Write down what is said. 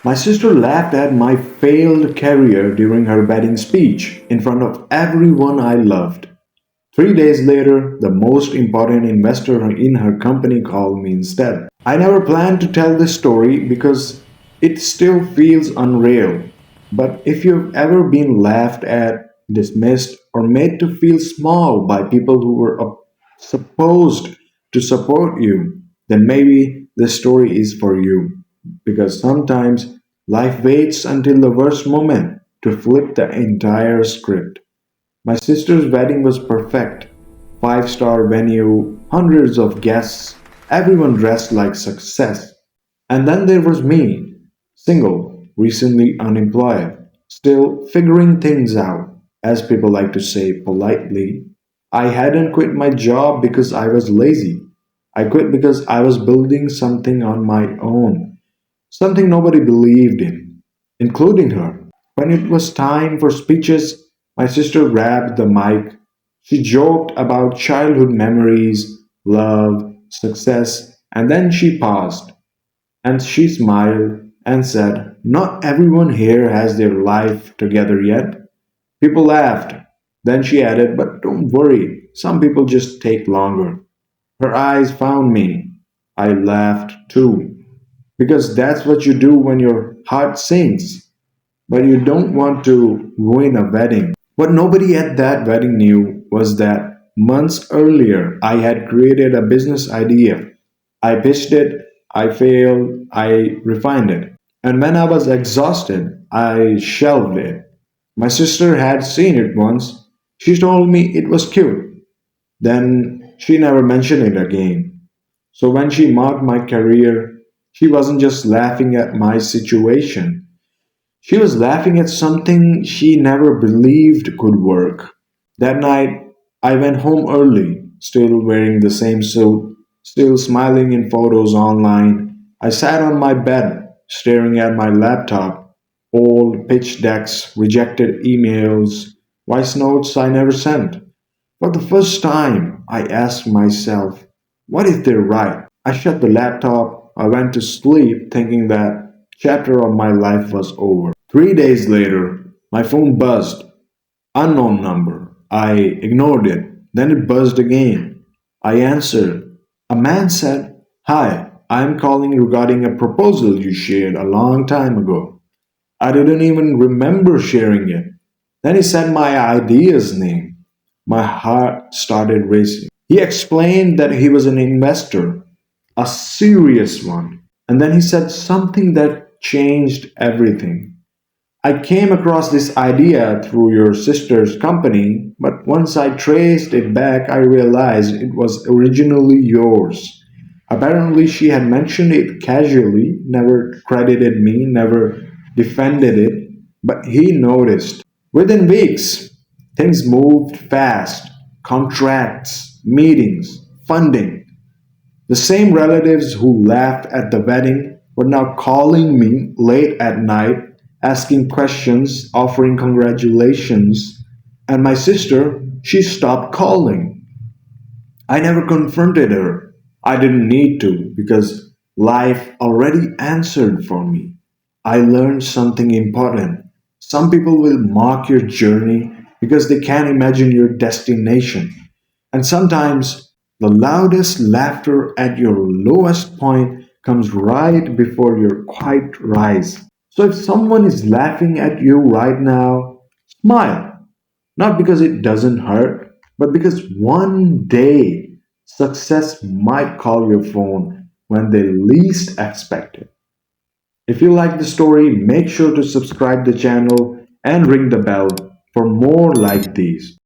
My sister laughed at my failed career during her wedding speech in front of everyone I loved. 3 days later, the most important investor in her company called me instead. I never planned to tell this story because it still feels unreal. But if you've ever been laughed at, dismissed, or made to feel small by people who were supposed to support you, then maybe this story is for you. Because sometimes life waits until the worst moment to flip the entire script. My sister's wedding was perfect. Five-star venue, hundreds of guests, everyone dressed like success. And then there was me, single, recently unemployed, still figuring things out, as people like to say politely. I hadn't quit my job because I was lazy. I quit because I was building something on my own, something nobody believed in, including her. When it was time for speeches, my sister grabbed the mic. She joked about childhood memories, love, success, and then she paused and she smiled and said, "Not everyone here has their life together yet." People laughed. Then she added, "But don't worry, some people just take longer." Her eyes found me. I laughed too, because that's what you do when your heart sinks, but you don't want to ruin a wedding. What nobody at that wedding knew was that months earlier I had created a business idea. I pitched it, I failed, I refined it. And when I was exhausted, I shelved it. My sister had seen it once. She told me it was cute. Then she never mentioned it again. So when she mocked my career, she wasn't just laughing at my situation. She was laughing at something she never believed could work. That night, I went home early, still wearing the same suit, still smiling in photos online. I sat on my bed, staring at my laptop, old pitch decks, rejected emails, voice notes I never sent. For the first time, I asked myself, what if they're right? I shut the laptop. I went to sleep thinking that chapter of my life was over. 3 days later, my phone buzzed. Unknown number. I ignored it. Then it buzzed again. I answered. A man said, "Hi, I'm calling regarding a proposal you shared a long time ago." I didn't even remember sharing it. Then he said my idea's name. My heart started racing. He explained that he was an investor, a serious one. And then he said something that changed everything. "I came across this idea through your sister's company, but once I traced it back, I realized it was originally yours." Apparently, she had mentioned it casually, never credited me, never defended it, but he noticed. Within weeks, things moved fast: contracts, meetings, funding. The same relatives who laughed at the wedding were now calling me late at night, asking questions, offering congratulations. And my sister, she stopped calling. I never confronted her. I didn't need to because life already answered for me. I learned something important. Some people will mock your journey because they can't imagine your destination. And sometimes the loudest laughter at your lowest point comes right before your quiet rise. So if someone is laughing at you right now, smile. Not because it doesn't hurt, but because one day success might call your phone when they least expect it. If you like the story, make sure to subscribe the channel and ring the bell for more like these.